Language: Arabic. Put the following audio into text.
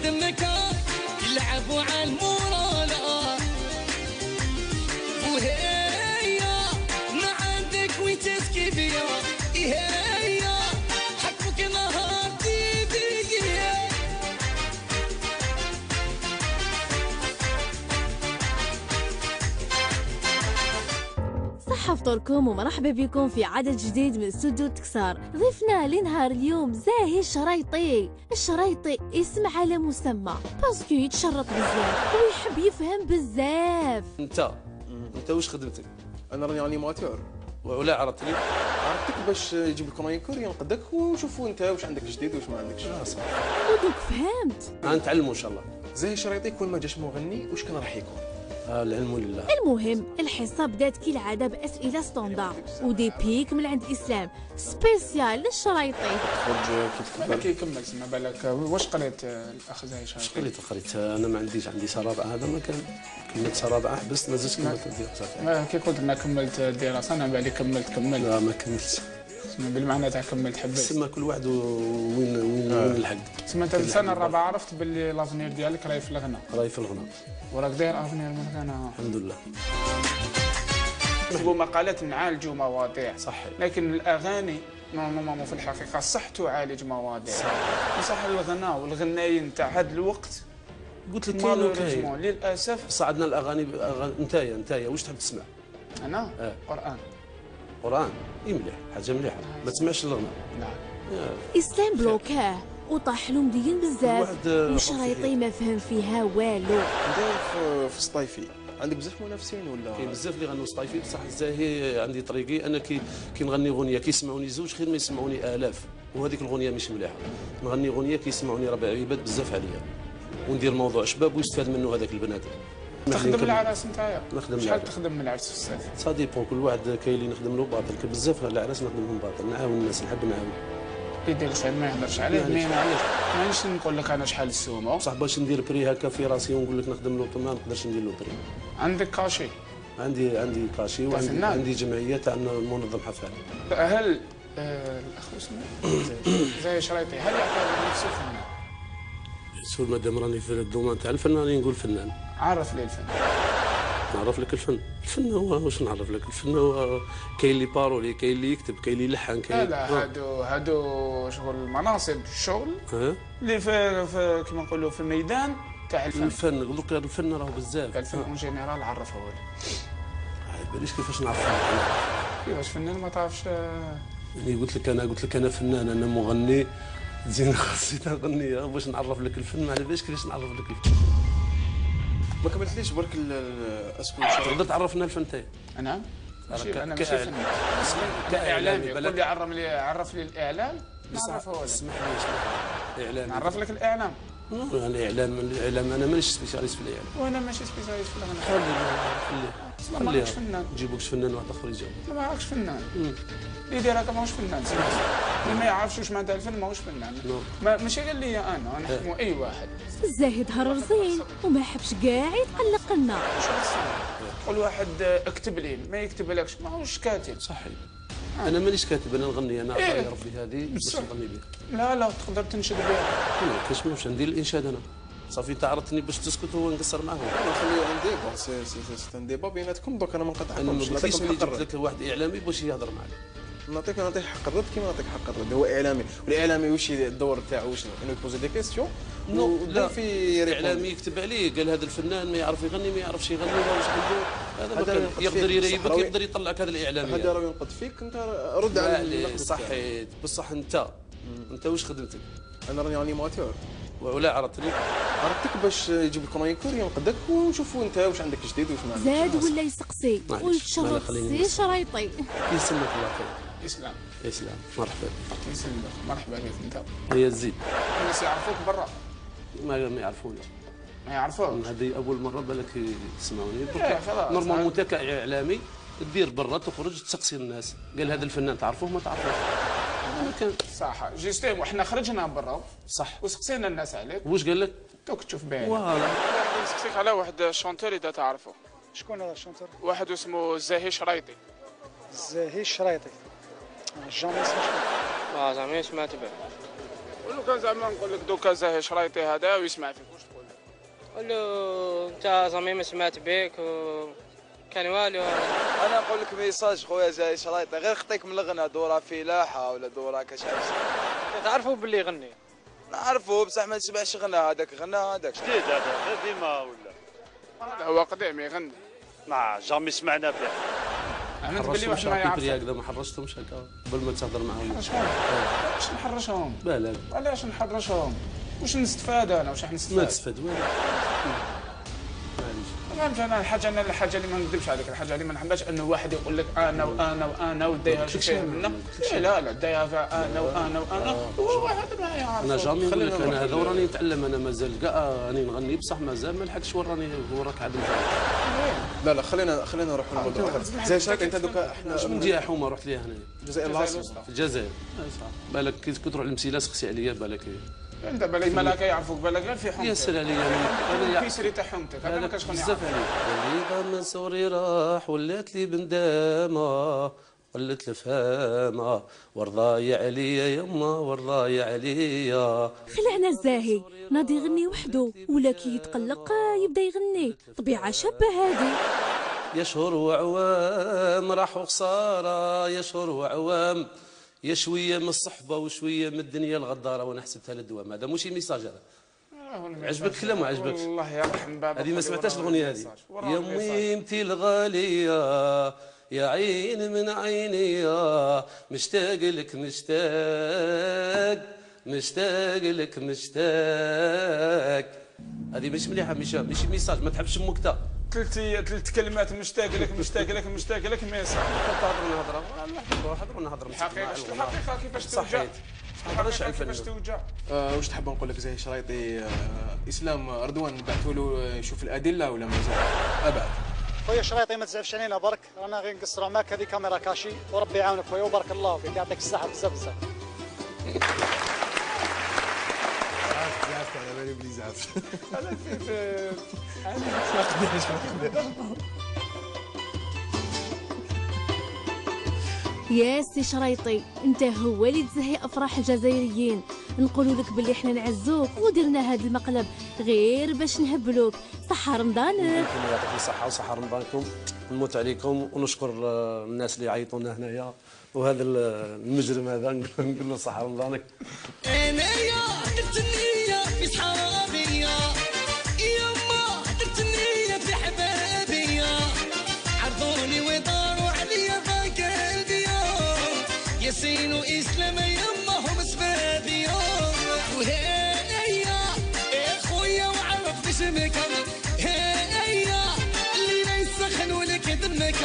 دمك يلعبوا على المورالة وهي ما عندك ويتسكي فيا هي حكمك نهارتي بيا. صح فطوركم ومرحبا بكم في عدد جديد من استوديو تكسار. ضيفنا لنهار اليوم زاهي الشرايطي. الشرايطي اسم على مسمى باسكو يتشرط بزاف ويحب يفهم بزاف. انت واش خدمتك؟ انا راني انيماتور. ولا عرفتني؟ عرفتك باش يجيب لك كرونيكور ينقدك ونشوفوا انت واش عندك جديد واش ما عندكش. صح. ودوك فهمت. غنتعلموا ان شاء الله. زاهي الشريطي كون ما جاش مغني واش كان راح يكون؟ العلم لله. المهم الحصه بدات كالعاده باسئله ستوندار ودي بيك من عند اسلام سبيسيال للشرايطي. تخرج كي بالك يكمل سما بالك واش قريت الاخ زاهي شرايطي؟ اش قريت انا ما عندي سرابع هذا ما كان كملت سرابع حبست ما زدتش كملت الدراسه. كي قلت انا كملت الدراسه انا بالي كملت لا ما كملتش. بالمعنى تاع كملت حبيت. سما كل واحد وين الحق. سما انت السنه الرابعه عرفت باللي لافنير ديالك راهي في الغنى. راهي في الغنى. وراك داير افنير من الغنى. الحمد لله. نكتبوا مقالات نعالجوا مواضيع. صحيح. لكن الاغاني نورمالمون في الحقيقه صح تعالج مواضيع. صح الغنى والغنايين تاع هذا الوقت قلت لك كاين وكاين للاسف. صعدنا الاغاني نتايا واش تحب تسمع؟ انا قران. قران مليح حاجه مليحه ما تسمعش الغنى. نعم. اسلام بلوكاه وطاح له مدين بزاف والشرايطي ما فهم فيها والو. داير في سطايفي عندك بزاف منافسين ولا؟ كاين بزاف اللي غنوا سطايفي بصح الزاهي عندي طريقي انا كي نغني اغنيه كيسمعوني زوج خير ما يسمعوني الاف وهذيك الاغنيه مش مليحه. نغني اغنيه كيسمعوني ربع عباد بزاف عليا وندير موضوع شباب ويستفاد منه هذاك البنات. تخدم العراس نتايا؟ نخدم. شحال تخدم من العرس في الصيف؟ سا ديبون كل واحد كاين اللي نخدم له باطل بزاف العراس نخدم لهم باطل نعاون الناس نحب نعاون. يدير الخير ما يهضرش عليه مانيش نقول لك انا شحال السومه بصح باش ندير بري هكا في راسي ونقول لك نخدم له ما نقدرش ندير له بري. عندك كاشي؟ عندي كاشي وعندي جمعيه تاع منظم حفلات. هل الاخ اسمه زاهي شرايطي هل يعتبر نفسه فنان؟ سول مادام راني في الدومان تاع الفن راني نقول فنان. عرف لي الفن. نعرف لك الفن هو واش نعرف لك الفن هو كاين اللي بارولي كاين اللي يكتب كاين اللي يلحن كاين. لا هادو شغل مناصب الشغل اللي في كيما نقولوا في الميدان تاع الفن. دوك الفن راه بزاف. الفن اون جينيرال عرفه هو. باليش كيفاش نعرف كيفاش فنان ما تعرفش. يعني قلت لك انا فنان انا مغني زين خاصني نغني باش نعرف لك الفن ما على باليش كيفاش نعرف لك الفن. ما كملتليش برك اسكو تقدر تعرفنا الفن تاعي؟ انا ماشي فنان كاعلامي. قول لي عرف لي الاعلام نعرفه ولا؟ اسمح لي اعلام نعرف لك الاعلام. الاعلام انا مانيش سبيسياليست في الاعلام. وانا ماشي سبيسياليست في الغناء. خليه ما راكش فنان. نجيبوكش فنان واحد اخر يجاوب. ما راكش فنان. اللي يدير هكا ماهوش فنان. اللي ما يعرفش واش معناتها الفن ماهوش فنان. ماشي غير ليا انا نحكموا اي واحد. الزاهد هرر زين وما حبش كاع يتقلق لنا. قول واحد اكتب لي ما يكتبلكش ماهوش كاتب. صحيح. انا مانيش كاتب انا نغني انا عطاني ربي هذه باش نغني بها. لا تقدر تنشد بها. ما كاش واش ندير الانشاد انا صافي انت عرضتني باش تسكت ونقصر معاهم. انا نخليو ان ديبا سي ان ديبا بيناتكم دوك انا ما نقطعكمش. انا ما قلتليش اللي جبت لك واحد اعلامي باش يهضر معاك. نعطيك حق الرد كيما نعطيك حق الرد. هو اعلامي والاعلامي واش الدور تاعو شنو؟ انه يبوزي دي كيستيون. لا في اعلامي يكتب عليه قال هذا الفنان ما يعرف يغني ما يعرفش يغني واش عنده هذا يقدر يريبك يقدر يطلعك هذا الاعلامي. هذا راه ينقد فيك انت رد على صحيت بصح انت واش خدمتك؟ انا راني انيماتور. ولا عرفتني؟ عرفتك باش يجيب لك كرونيكور ينقدك ونشوفوا انت واش عندك جديد واش ما عندكش. زاد ولا يسقسي ويتشرط سي شرايطي. يسلمك الله خير. اسلام مرحبا. يسلمك مرحبا بك انت. هي الزيد. الناس يعرفوك برا؟ ما يعرفونيش. ما يعرفوكش. هذه اول مره بالك يسمعوني. نورمالمون انت كاعلامي دير برا تخرج تسقسي الناس قال هذا الفنان تعرفوه ما تعرفوش. كان صح جيستيم وحنا خرجنا برا صح وسقسينا الناس عليك. واش قال لك؟ دوك تشوف باين. فوالا نسقسيك على واحد شونتور اذا تعرفه. شكون هذا الشونتور؟ واحد اسمه زاهي شرايطي. زاهي الشرايطي. جامي سمعت به. جامي سمعت به. ولو كان زعما نقول لك دوكا زاهي شرايطي هذا ويسمع فيك واش تقول له؟ قول له انت زعما ما سمعت بك كان والو. انا نقول لك ميساج خويا زاهي شرايطي، غير خطيك من الغنى دورة فلاحه ولا دورة كشعب. تعرفوا باللي يغني؟ نعرفوا بصح ما نسمعش غنى هذاك جديد هذا ديما ولا هذا هو قديم يغني. ما جامي سمعنا به. عملت باللي واحد ما يعرف. هكذا ما حرشتهمش هكا قبل ما تهضر معاهم. واش نحرشهم؟ بالك علاش نحرشهم؟ واش نستفاد انا واش راح نستفاد؟ ما تستفاد والو. فهمت انا الحاجه اللي ما نكذبش عليك، الحاجه اللي ما نحبهاش انه واحد يقول لك انا وانا وانا وديها شي فيه منا. لا دايها انا وانا هو واحد ما يعرف. انا جامي نقول لك انا هذا وراني نتعلم، انا مازال كاع راني نغني بصح مازال ما لحقتش وراك عاد لا خلينا نروحوا للموضوع اخر. زي شاك انت دوكا احنا من جهه حومه رحت ليها هنايا الجزائر العاصمه في الجزائر. بالك كي تروح للمسيله سقسي عليا بالك انت بالك مالك يعرفوك بالك غير في حومتك. ياسر عليا انا كيسري تاع حومتك هذا ما كاش شكون يعرف. بزاف عليك. اللي من صغري راح ولات لي بندامه ولات الفهامه ورضاي عليا يما ورضاي عليا. خلعنا الزاهي ناضي يغني وحده ولا كي يتقلق يبدا يغني، طبيعه شابه هذه. يا شهور وعوام راحوا خساره، يا شهور وعوام، يا شويه من الصحبه وشويه من الدنيا الغداره، وانا حسبتها للدوام. هذا ماشي ميساج هذا. عجبك الكلام ما عجبكش؟ والله يرحم بابا. هذه ما سمعتهاش الاغنيه هذه. يا ميمتي الغاليه يا عين من عيني مشتاق لك مشتاق لك مشتاق. هذه مش مليحه، ماشي ميساج. ما تحبش امك تا ثلاث كلمات مشتاق لك ميساج. هضروا نهضر الحقيقه كيفاش توجع. صحيح كيفاش توجع. واش تحب نقول لك زي شرايطي اسلام رضوان بعثوا له يشوف الادله ولا مازال؟ ابعد خويا شرايطي ما تزعفش علينا برك، رانا غير نقصروا معك. هذه كاميرا كاشي وربي يعاونك خويا وبارك الله فيك، يعطيك الصحه بزاف بزاف. زعفت على بالي بلي زعفت. انا في يا سي شريطي انت هو اللي تزهي افراح الجزائريين. نقولوا لك باللي احنا نعزوك ودرنا هذا المقلب غير باش نهبلوك. صحة رمضانك. يعطيكم الصحة وصحة رمضانكم. نموت عليكم ونشكر الناس اللي عيطونا هنايا وهذا المجرم هذا نقول له صحة رمضانك. انايا درت النية في صحابي يما درت النية في حبابي عرضوني وداروا عليا ضاق قلبي ياسين واسلام يما هم سبابي وهنايا اخويا وعرف باسمك هنايا اللي ما يسخنوا لك دمك